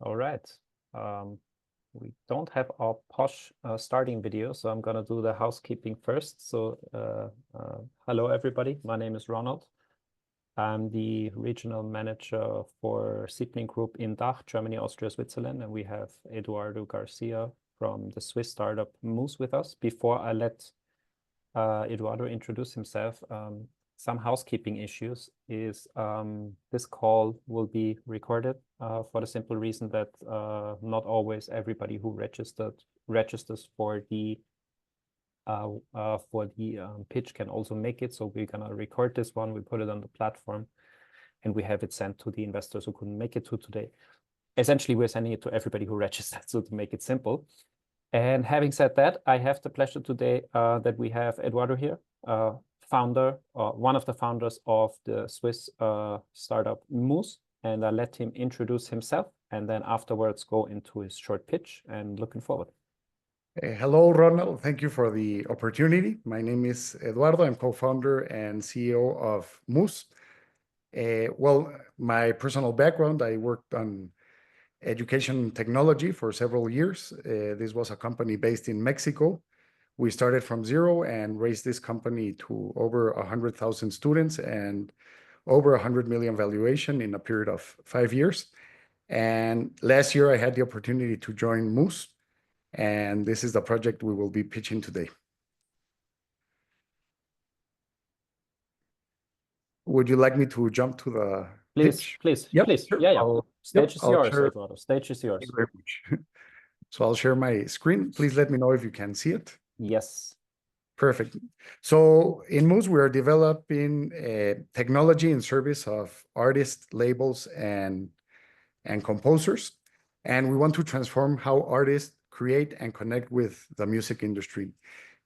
All right. We don't have our posh starting video, so I'm gonna do the housekeeping first. So hello everybody, my name is Ronald. I'm the regional manager for SeedBlink Group in DACH, Germany, Austria, Switzerland, and we have Eduardo Garcia from the Swiss startup Moozz with us. Before I let Eduardo introduce himself, some housekeeping issues is this call will be recorded for the simple reason that not always everybody who registers for the pitch can also make it. So we're gonna record this one, we put it on the platform, and we have it sent to the investors who couldn't make it to today. Essentially, we're sending it to everybody who registered, so to make it simple. And having said that, I have the pleasure today that we have Eduardo here, one of the founders of the Swiss startup Moozz, and I let him introduce himself and then afterwards go into his short pitch, and looking forward. Hello, Ronald. Thank you for the opportunity. My name is Eduardo. I'm co-founder and CEO of Moozz. Well, my personal background, I worked on education technology for several years. This was a company based in Mexico. We started from zero and raised this company to over 100,000 students and over 100 million valuation in a period of 5 years. And last year, I had the opportunity to join Moozz, and this is the project we will be pitching today. Would you like me to jump to the pitch? Please. Yep, please. sure. Yeah. Stage is yours, share. Eduardo. Stage is yours. Thank you very much. So I'll share my screen. Please let me know if you can see it. Yes. Perfect. So in Moozz, we are developing technology in service of artists, labels, and composers. And we want to transform how artists create and connect with the music industry.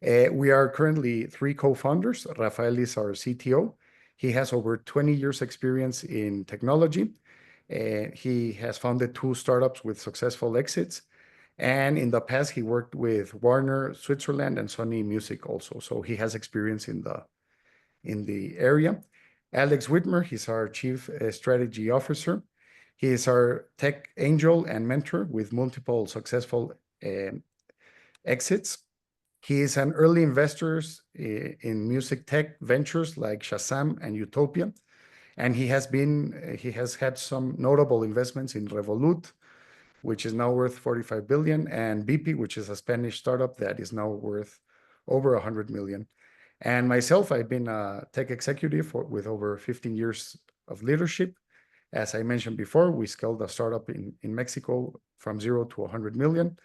We are currently 3 co-founders. Rafael is our CTO. He has over 20 years experience in technology. He has founded 2 startups with successful exits. And in the past, he worked with Warner, Switzerland, and Sony Music also. So he has experience in the area. Alex Whitmer, he's our Chief Strategy Officer. He is our tech angel and mentor with multiple successful exits. He is an early investor in music tech ventures like Shazam and Utopia. And he has had some notable investments in Revolut, which is now worth 45 billion, and BP, which is a Spanish startup that is now worth over 100 million. And myself, I've been a tech executive with over 15 years of leadership. As I mentioned before, we scaled a startup in Mexico from 0 to 100 million.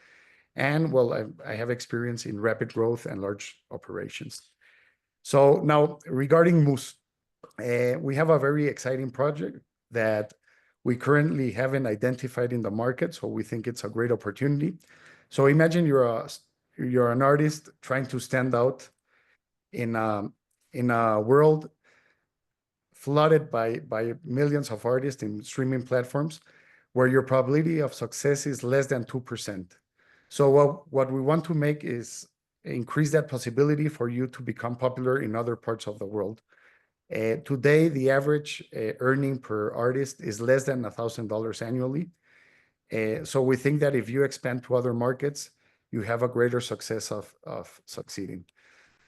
And well, I have experience in rapid growth and large operations. So now regarding Moozz, we have a very exciting project that we currently haven't identified in the market, so we think it's a great opportunity. So imagine you're an artist trying to stand out in a world flooded by millions of artists in streaming platforms, where your probability of success is less than 2%. So what we want to make is increase that possibility for you to become popular in other parts of the world. Today, the average earning per artist is less than $1,000 annually. So we think that if you expand to other markets, you have a greater success of succeeding.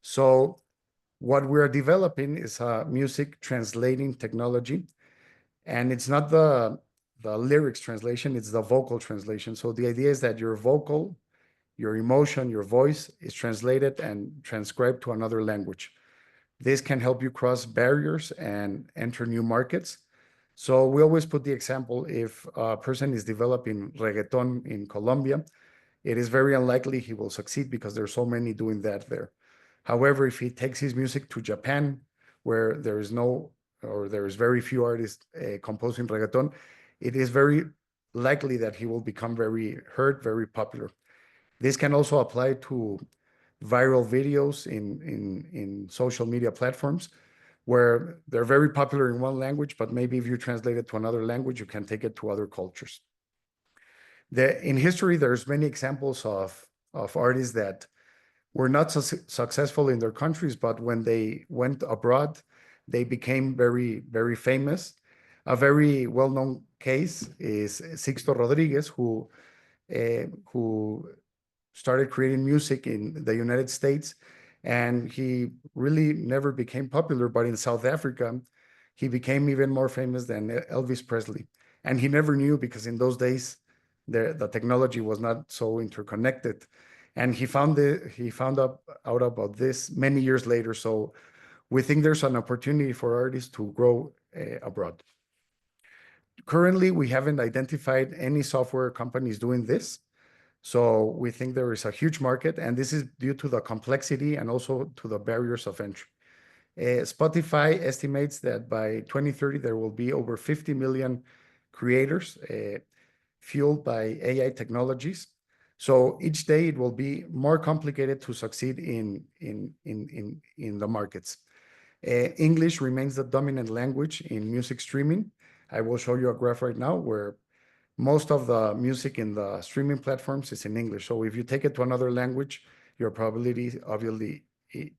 So what we're developing is a music translating technology. And it's not the lyrics translation, it's the vocal translation. So the idea is that your vocal, your emotion, your voice is translated and transcribed to another language. This can help you cross barriers and enter new markets. So we always put the example, if a person is developing reggaeton in Colombia, it is very unlikely he will succeed because there's so many doing that there. However, if he takes his music to Japan, where there is very few artists composing reggaeton, it is very likely that he will become very heard, very popular. This can also apply to viral videos in social media platforms, where they're very popular in one language, but maybe if you translate it to another language, you can take it to other cultures. In history, there's many examples of artists that were not so successful in their countries, but when they went abroad, they became very, very famous. A very well-known case is Sixto Rodriguez, who started creating music in the United States, and he really never became popular. But in South Africa, he became even more famous than Elvis Presley. And he never knew, because in those days, the technology was not so interconnected. And he found out about this many years later. So we think there's an opportunity for artists to grow abroad. Currently, we haven't identified any software companies doing this. So we think there is a huge market, and this is due to the complexity and also to the barriers of entry. Spotify estimates that by 2030, there will be over 50 million creators fueled by AI technologies. So each day it will be more complicated to succeed in the markets. English remains the dominant language in music streaming. I will show you a graph right now where most of the music in the streaming platforms is in English. So if you take it to another language, your probability obviously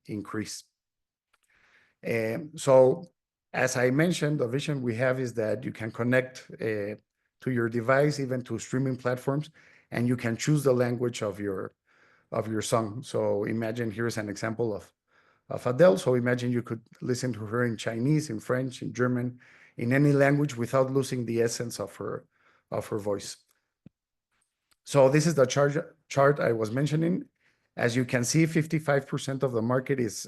increase. So as I mentioned, the vision we have is that you can connect to your device, even to streaming platforms, and you can choose the language of your song. So imagine, here's an example of Adele. So imagine you could listen to her in Chinese, in French, in German, in any language without losing the essence of her voice. So this is the chart I was mentioning. As you can see, 55% of the market is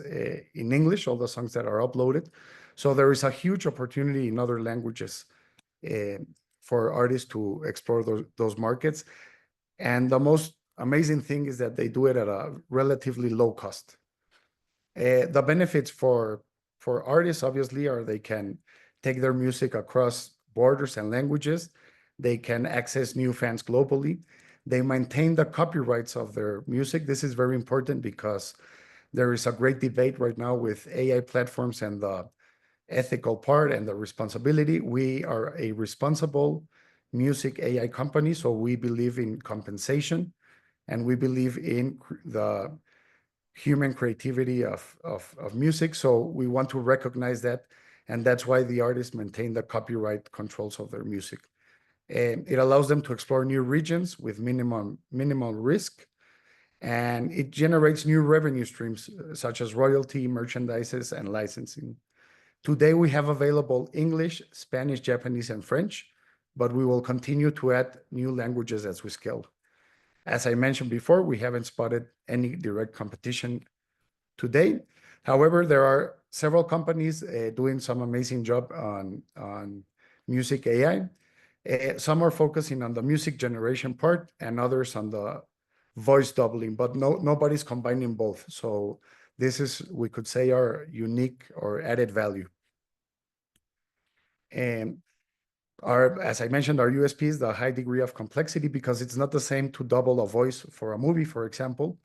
in English, all the songs that are uploaded. So there is a huge opportunity in other languages for artists to explore those markets. And the most amazing thing is that they do it at a relatively low cost. The benefits for artists, obviously, are they can take their music across borders and languages. They can access new fans globally. They maintain the copyrights of their music. This is very important because there is a great debate right now with AI platforms and the ethical part and the responsibility. We are a responsible music AI company, so we believe in compensation, and we believe in the human creativity of music. So we want to recognize that, and that's why the artists maintain the copyright controls of their music. It allows them to explore new regions with minimal risk, and it generates new revenue streams such as royalty, merchandises, and licensing. Today, we have available English, Spanish, Japanese, and French, but we will continue to add new languages as we scale. As I mentioned before, we haven't spotted any direct competition today. However, there are several companies doing some amazing job on music AI. Some are focusing on the music generation part and others on the voice doubling, but nobody's combining both. So this is, we could say, our unique or added value. And as I mentioned, our USP is the high degree of complexity, because it's not the same to double a voice for a movie, for example,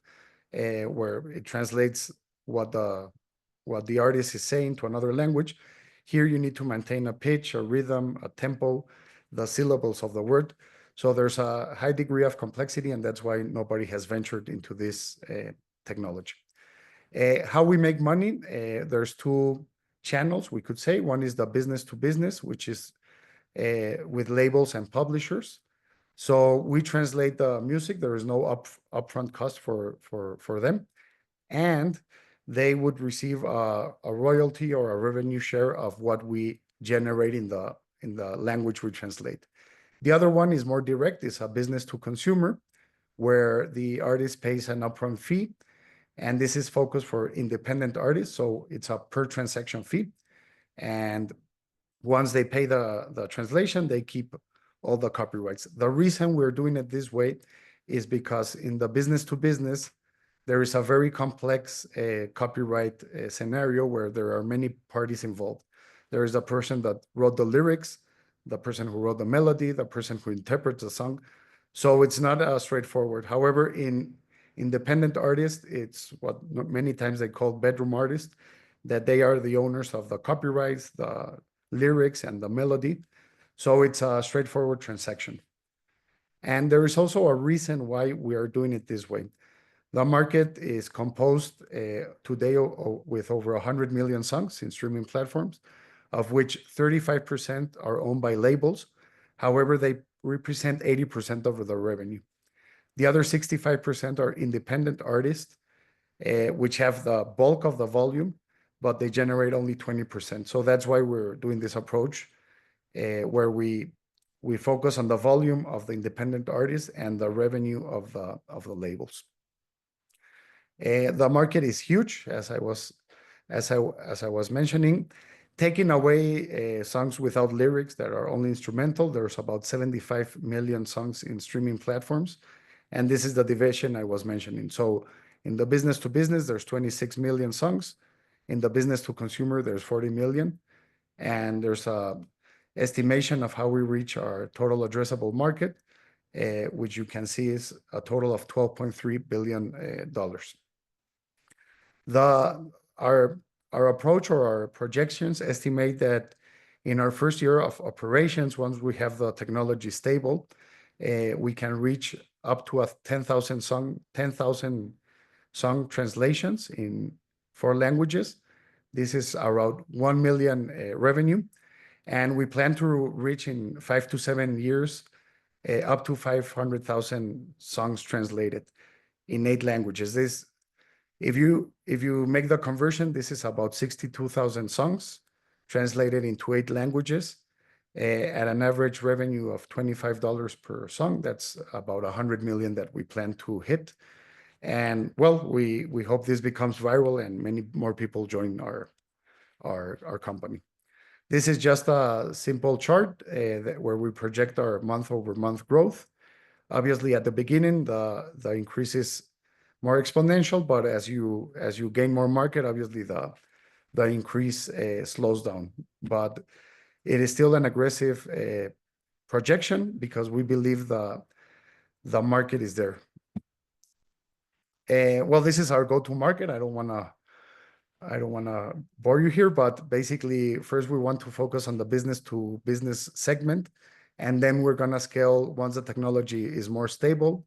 where it translates what the artist is saying to another language. Here you need to maintain a pitch, a rhythm, a tempo, the syllables of the word. So there's a high degree of complexity, and that's why nobody has ventured into this technology. How we make money, there's two channels, we could say. One is the business to business, which is with labels and publishers. So we translate the music. There is no upfront cost for them. And they would receive a royalty or a revenue share of what we generate in the language we translate. The other one is more direct. It's a business to consumer, where the artist pays an upfront fee, and this is focused for independent artists. So it's a per transaction fee, and once they pay the translation, they keep all the copyrights. The reason we're doing it this way is because in the business to business, there is a very complex copyright scenario where there are many parties involved. There is a person that wrote the lyrics, the person who wrote the melody, the person who interprets the song. So it's not straightforward. However, in independent artists, it's what many times they call bedroom artists, that they are the owners of the copyrights, the lyrics, and the melody. So it's a straightforward transaction. And there is also a reason why we are doing it this way. The market is composed today with over 100 million songs in streaming platforms, of which 35% are owned by labels. However, they represent 80% of the revenue. The other 65% are independent artists, which have the bulk of the volume, but they generate only 20%. So that's why we're doing this approach, where we focus on the volume of the independent artists and the revenue of the labels. The market is huge, as I was mentioning. Taking away songs without lyrics that are only instrumental, there's about 75 million songs in streaming platforms, and this is the division I was mentioning. So in the business to business, there's 26 million songs. In the business to consumer, there's 40 million, and there's a estimation of how we reach our total addressable market, which you can see is a total of $12.3 billion. Our approach or our projections estimate that in our first year of operations, once we have the technology stable, we can reach up to 10,000 song translations in 4 languages. This is around 1 million revenue, and we plan to reach in 5 to 7 years up to 500,000 songs translated in 8 languages. If you make the conversion, this is about 62,000 songs translated into 8 languages at an average revenue of $25 per song. That's about 100 million that we plan to hit. And well, we hope this becomes viral and many more people join our company. This is just a simple chart where we project our month-over-month growth. Obviously, at the beginning, the increase is more exponential, but as you gain more market, obviously the increase slows down. But it is still an aggressive projection because we believe the market is there. Well, this is our go-to-market. I don't wanna bore you here, but basically, first we want to focus on the business-to-business segment, and then we're gonna scale once the technology is more stable.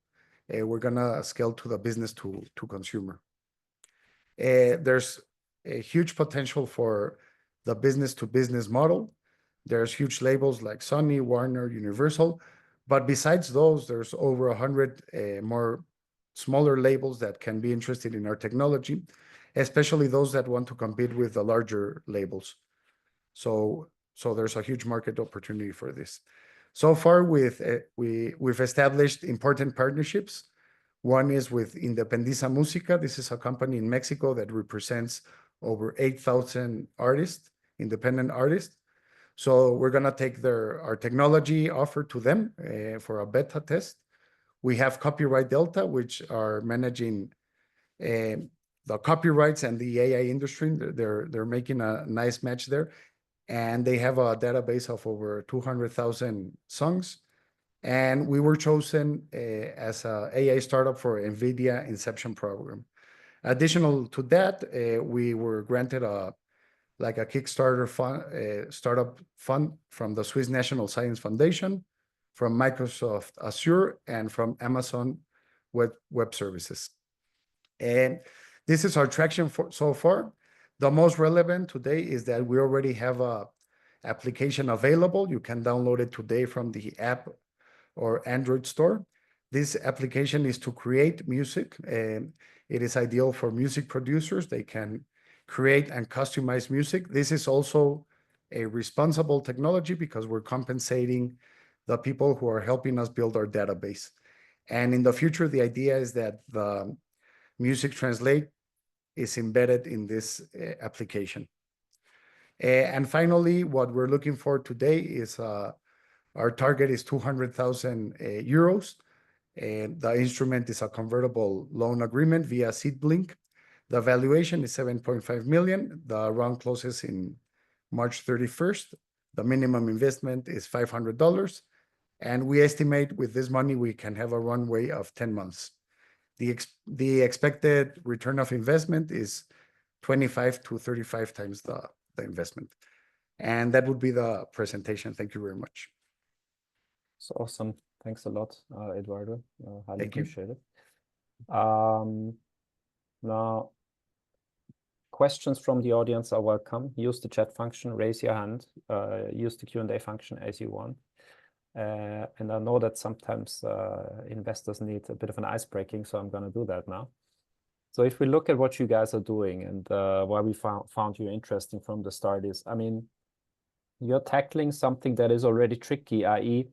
We're gonna scale to the business-to-consumer. There's a huge potential for the business-to-business model. There's huge labels like Sony, Warner, Universal, but besides those, there's over 100 more smaller labels that can be interested in our technology, especially those that want to compete with the larger labels. So there's a huge market opportunity for this. So far, we've established important partnerships. One is with Independiza Música. This is a company in Mexico that represents over 8,000 artists, independent artists. So we're gonna take our technology offer to them for a beta test. We have Copyright Delta, which are managing the copyrights and the AI industry. They're making a nice match there, and they have a database of over 200,000 songs. And we were chosen as a AI startup for NVIDIA Inception Program. Additional to that, we were granted a Kickstarter fund, startup fund from the Swiss National Science Foundation, from Microsoft Azure, and from Amazon Web Services. And this is our traction so far. The most relevant today is that we already have a application available. You can download it today from the App or Android store. This application is to create music, and it is ideal for music producers. They can create and customize music. This is also a responsible technology because we're compensating the people who are helping us build our database. And in the future, the idea is that the music translate is embedded in this application. And finally, what we're looking for today is our target is 200,000 euros. And the instrument is a convertible loan agreement via SeedBlink. The valuation is 7.5 million. The round closes in March 31st. The minimum investment is $500. And we estimate with this money, we can have a runway of 10 months. The expected return of investment is 25 to 35 times the investment. And that would be the presentation. Thank you very much. It's awesome. Thanks a lot, Eduardo. Highly Thank you. appreciate it. Now, questions from the audience are welcome. Use the chat function, raise your hand, use the Q&A function as you want. And I know that sometimes investors need a bit of an ice breaking, so I'm going to do that now. So if we look at what you guys are doing and why we found you interesting from the start is, I mean, you're tackling something that is already tricky, i.e.,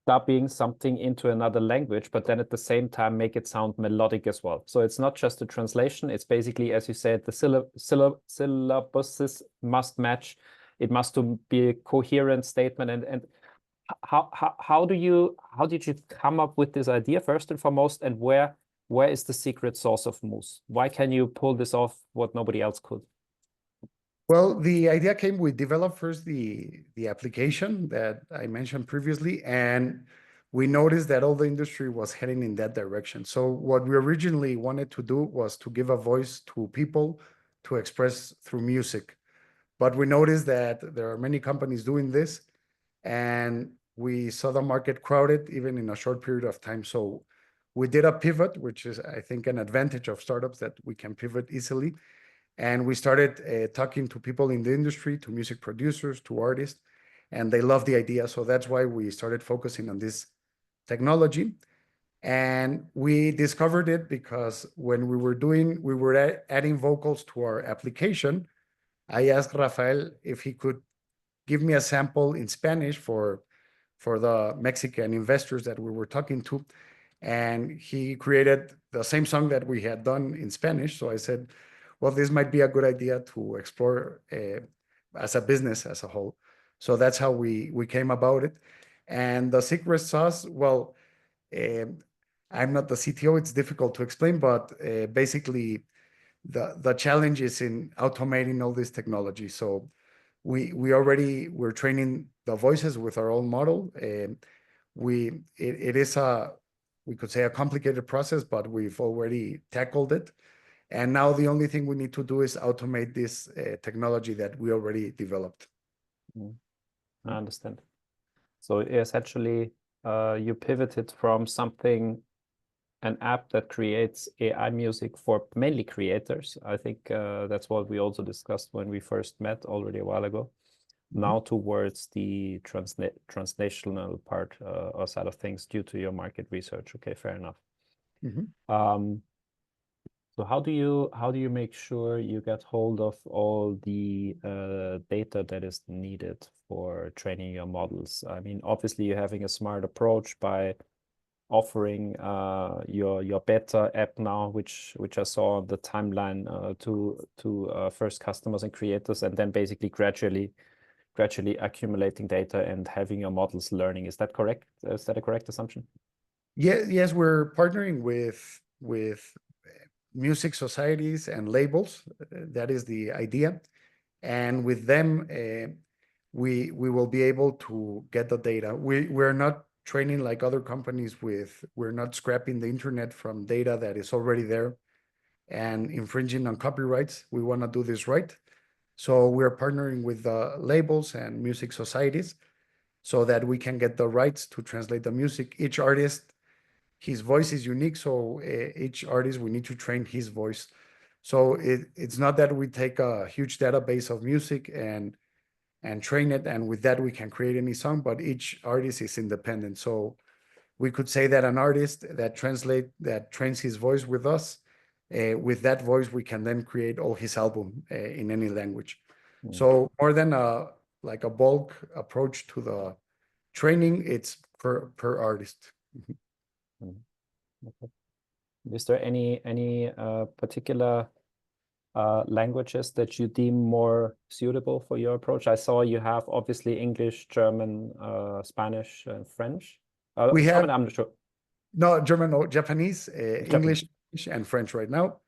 dubbing something into another language, but then at the same time make it sound melodic as well. So it's not just a translation. It's basically, as you said, the syllabuses must match. It must be a coherent statement. And how did you come up with this idea first and foremost? And where is the secret sauce of Moozz? Why can you pull this off what nobody else could? Well, the idea came, we developed first the application that I mentioned previously, and we noticed that all the industry was heading in that direction. So what we originally wanted to do was to give a voice to people to express through music. But we noticed that there are many companies doing this, and we saw the market crowded even in a short period of time. So we did a pivot, which is, I think, an advantage of startups, that we can pivot easily. And we started talking to people in the industry, to music producers, to artists, and they loved the idea. So that's why we started focusing on this technology. And we discovered it because when we were adding vocals to our application, I asked Rafael if he could give me a sample in Spanish for the Mexican investors that we were talking to. And he created the same song that we had done in Spanish. So I said, well, this might be a good idea to explore as a business as a whole. So that's how we came about it. And the secret sauce, well, I'm not the CTO, it's difficult to explain, but basically the challenge is in automating all this technology. So we're training the voices with our own model. It is we could say a complicated process, but we've already tackled it. And now the only thing we need to do is automate this technology that we already developed. I understand. So essentially, you pivoted from an app that creates AI music for mainly creators. I think that's what we also discussed when we first met already a while ago. Now towards the translational part or side of things due to your market research. Okay, fair enough. So how do you make sure you get hold of all the data that is needed for training your models? I mean, obviously you're having a smart approach by offering your beta app now, which I saw on the timeline to first customers and creators, and then basically gradually accumulating data and having your models learning. Is that correct? Is that a correct assumption? Yes, we're partnering with music societies and labels. That is the idea. And with them, we will be able to get the data. We're not training like other companies we're not scrapping the internet from data that is already there and infringing on copyrights. We want to do this right. So we're partnering with the labels and music societies so that we can get the rights to translate the music. Each artist, his voice is unique, so each artist, we need to train his voice. So it's not that we take a huge database of music and train it, and with that we can create any song, but each artist is independent. So we could say that an artist that trains his voice with us, with that voice, we can then create all his album in any language. So more than like a bulk approach to the training, it's per artist. Okay. Is there any particular languages that you deem more suitable for your approach? I saw you have obviously English, German, Spanish, and French. We German, have I'm not sure. no German or Japanese, Japanese. English, and French right now.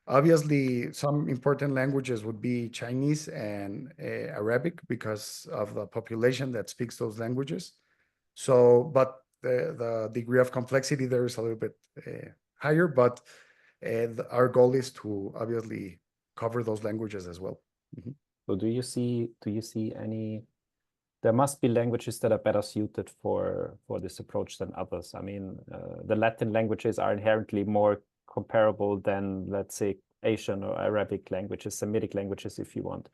Obviously, some important languages would be Chinese and Arabic because of the population that speaks those languages. So, but the degree of complexity there is a little bit higher, but our goal is to obviously cover those languages as well. So do you see any, there must be languages that are better suited for this approach than others. I mean, the Latin languages are inherently more comparable than, let's say, Asian or Arabic languages, Semitic languages, if you want.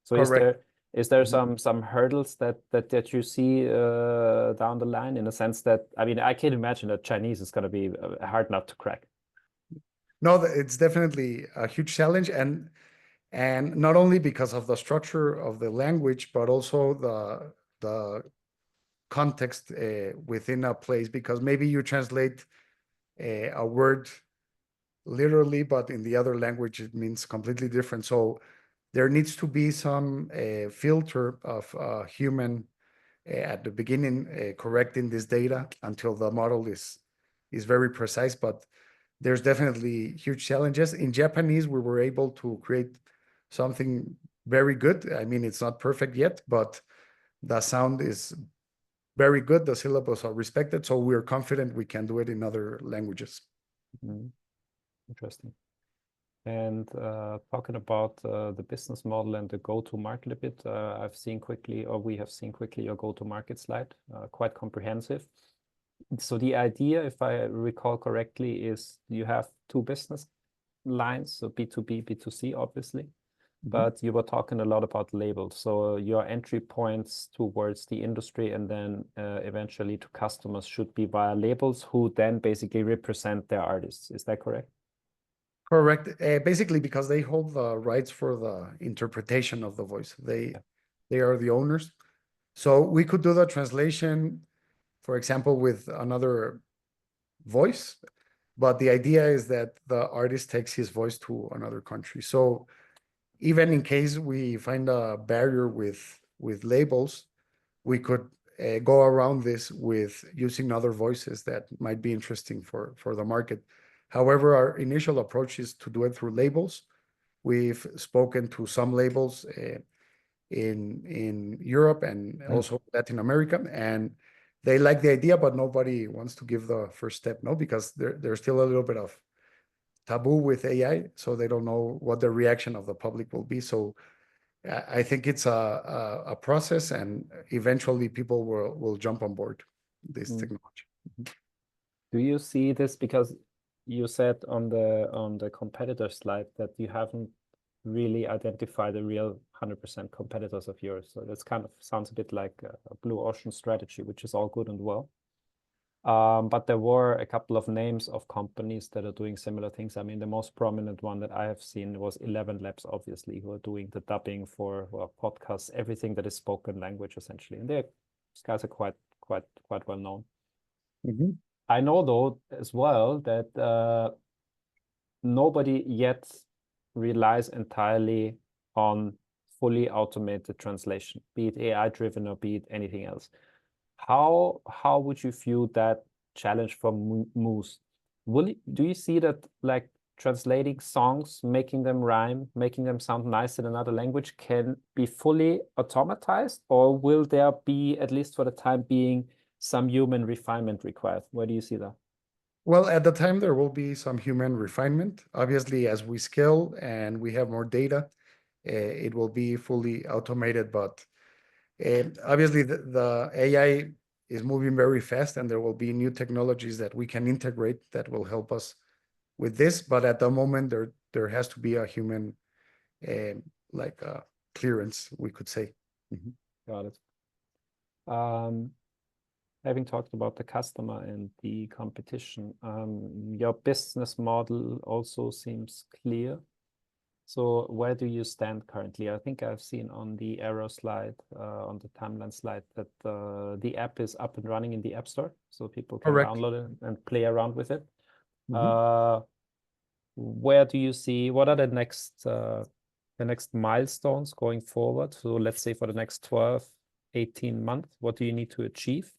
So Correct. Is there some hurdles that you see down the line, in a sense that, I mean, I can imagine that Chinese is going to be a hard nut to crack. No, it's definitely a huge challenge, and not only because of the structure of the language, but also the context within a place, because maybe you translate a word literally, but in the other language it means completely different. So there needs to be some filter of human at the beginning correcting this data until the model is very precise. But there's definitely huge challenges. In Japanese, we were able to create something very good. I mean, it's not perfect yet, but the sound is very good. The syllables are respected, so we're confident we can do it in other languages. Mm-hmm. Interesting. And talking about the business model and the go-to-market a bit, I've seen quickly, or we have seen quickly, your go-to-market slide, quite comprehensive. So the idea, if I recall correctly, is you have two business lines, so B2B, B2C, obviously. But you were talking a lot about labels. So your entry points towards the industry and then eventually to customers should be via labels, who then basically represent their artists. Is that correct? Correct. Basically, because they hold the rights for the interpretation of the voice. They are the owners. So we could do the translation, for example, with another voice, but the idea is that the artist takes his voice to another country. So even in case we find a barrier with labels, we could go around this with using other voices that might be interesting for the market. However, our initial approach is to do it through labels. We've spoken to some labels in Europe and also Latin America, and they like the idea, but nobody wants to give the first step, no, because there's still a little bit of taboo with AI, so they don't know what the reaction of the public will be. So I think it's a process, and eventually people will jump on board this technology. Do you see this, because you said on the competitor slide that you haven't really identified the real 100% competitors of yours? So this kind of sounds a bit like a blue ocean strategy, which is all good and well. But there were a couple of names of companies that are doing similar things. I mean, the most prominent one that I have seen was 11 Labs, obviously, who are doing the dubbing for podcasts, everything that is spoken language, essentially. And these guys are quite well known. I know, though, as well, that nobody yet relies entirely on fully automated translation, be it AI-driven or be it anything else. How would you view that challenge for Moozz? Do you see that, like, translating songs, making them rhyme, making them sound nice in another language can be fully automatized, or will there be, at least for the time being, some human refinement required? Where do you see that? Well, at the time, there will be some human refinement. Obviously, as we scale and we have more data, it will be fully automated. But obviously, the AI is moving very fast, and there will be new technologies that we can integrate that will help us with this. But at the moment, there has to be a human clearance, we could say. Got it. Having talked about the customer and the competition, your business model also seems clear. So where do you stand currently? I think I've seen on the arrow slide, on the timeline slide, that the app is up and running in the App Store, so people can download it and play around with it. Where do you see, what are the next milestones going forward? So let's say for the next 12, 18 months, what do you need to achieve?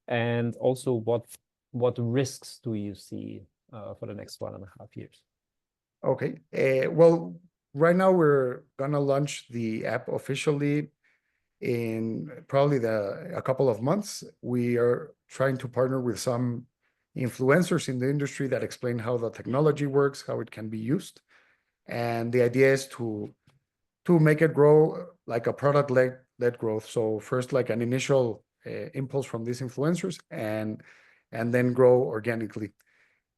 And also, what risks do you see for the next 1.5 years? Okay. Well, right now we're gonna launch the app officially in probably a couple of months. We are trying to partner with some influencers in the industry that explain how the technology works, how it can be used. And the idea is to make it grow like a product-led growth. So first, like an initial impulse from these influencers, and then grow organically.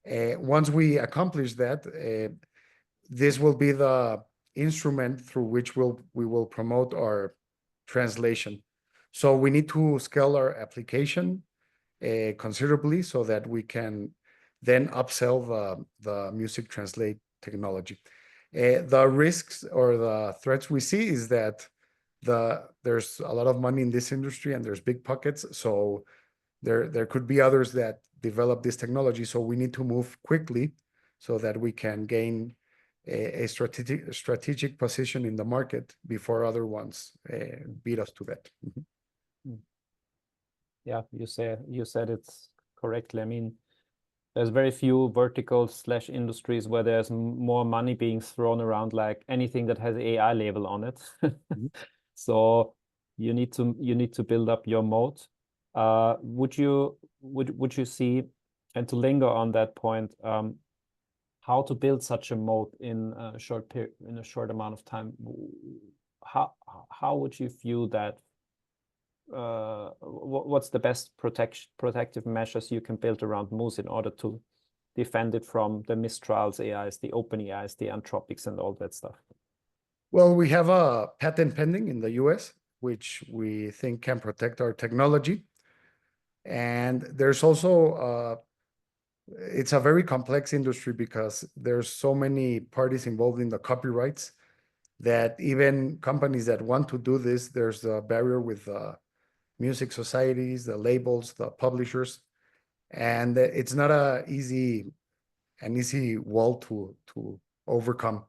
Once we accomplish that, this will be the instrument through which we will promote our translation. So we need to scale our application considerably so that we can then upsell the music translate technology. The risks or the threats we see is that there's a lot of money in this industry and there's big pockets. So there could be others that develop this technology. So we need to move quickly so that we can gain a strategic position in the market before other ones beat us to that. Yeah, you said it's correctly. I mean, there's very few verticals / industries where there's more money being thrown around like anything that has AI label on it. So you need to build up your moat. Would you see, and to linger on that point, how to build such a moat in a short amount of time? How would you view that? What's the best protective measures you can build around Moozz in order to defend it from the Mistral's AIs, the OpenAIs, the Anthropics, and all that stuff? Well, we have a patent pending in the US, which we think can protect our technology. And there's also, it's a very complex industry because there's so many parties involved in the copyrights that even companies that want to do this, there's a barrier with music societies, the labels, the publishers, and it's not an easy wall to overcome.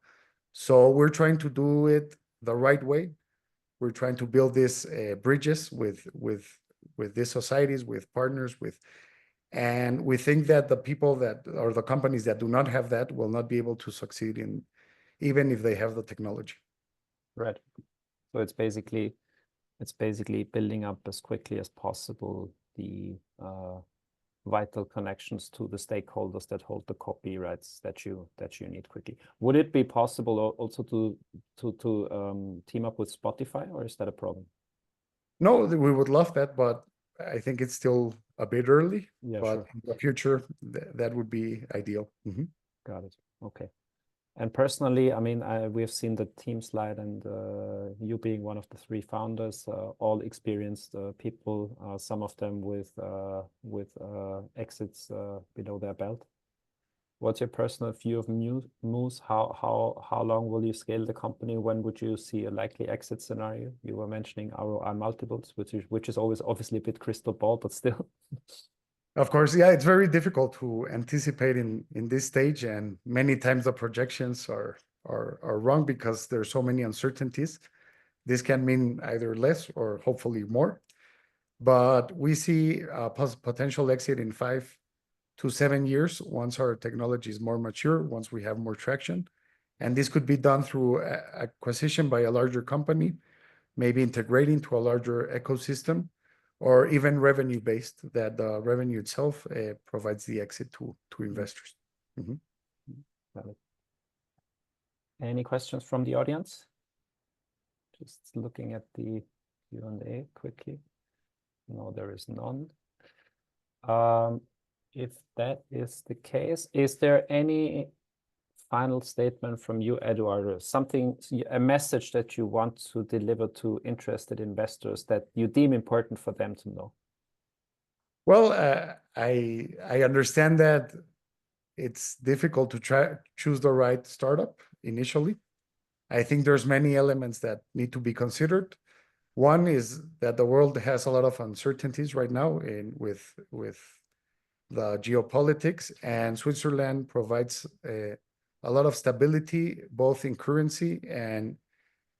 So we're trying to do it the right way. We're trying to build these bridges with these societies, with partners, and we think that the people that or the companies that do not have that will not be able to succeed in, even if they have the technology. Right. So it's basically building up as quickly as possible the vital connections to the stakeholders that hold the copyrights that you need quickly. Would it be possible also to team up with Spotify, or is that a problem? No, we would love that, but I think it's still a bit early. Yeah, but sure. In the future, that would be ideal. Got it. Okay. And personally, I mean, we have seen the team slide, and you being one of the 3 founders, all experienced people, some of them with exits below their belt. What's your personal view of Moozz? How long will you scale the company? When would you see a likely exit scenario? You were mentioning ROI multiples, which is always obviously a bit crystal ball, but still. Of course, yeah, it's very difficult to anticipate in this stage, and many times the projections are wrong because there's so many uncertainties. This can mean either less or hopefully more, but we see a potential exit in 5 to 7 years once our technology is more mature, once we have more traction, and this could be done through acquisition by a larger company, maybe integrating to a larger ecosystem, or even revenue-based, that the revenue itself provides the exit to investors. Got it. Any questions from the audience? Just looking at the Q&A quickly. No, there is none. If that is the case, is there any final statement from you, Eduardo? A message that you want to deliver to interested investors that you deem important for them to know? Well, I understand that it's difficult to choose the right startup initially. I think there's many elements that need to be considered. One is that the world has a lot of uncertainties right now with the geopolitics, and Switzerland provides a lot of stability, both in currency and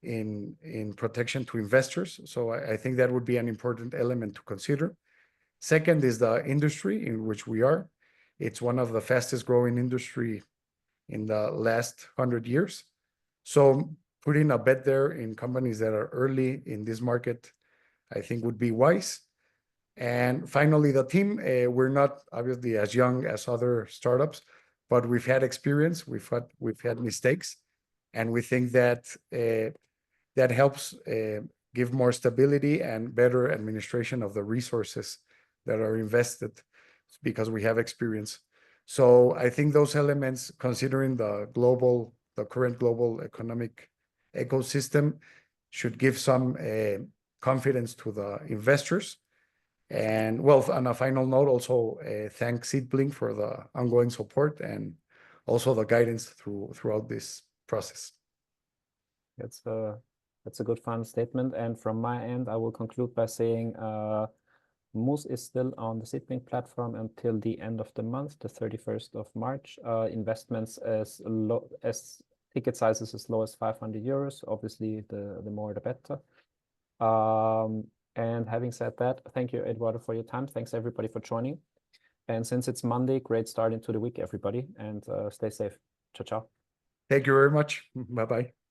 in protection to investors. So I think that would be an important element to consider. Second is the industry in which we are. It's one of the fastest growing industry in the last 100 years. So putting a bet there in companies that are early in this market, I think would be wise. And finally, the team, we're not obviously as young as other startups, but we've had experience, we've had mistakes, and we think that that helps give more stability and better administration of the resources that are invested because we have experience. So I think those elements, considering the current global economic ecosystem, should give some confidence to the investors. And well, on a final note, also thank SeedBlink for the ongoing support and also the guidance throughout this process. That's a good final statement. And from my end, I will conclude by saying Moozz is still on the SeedBlink platform until the end of the month, the 31st of March. Investments as low as ticket sizes as low as 500 euros. Obviously, the more the better. And having said that, thank you, Eduardo, for your time. Thanks everybody for joining. And since it's Monday, great start into the week, everybody, and stay safe. Ciao, ciao. Thank you very much. Bye-bye.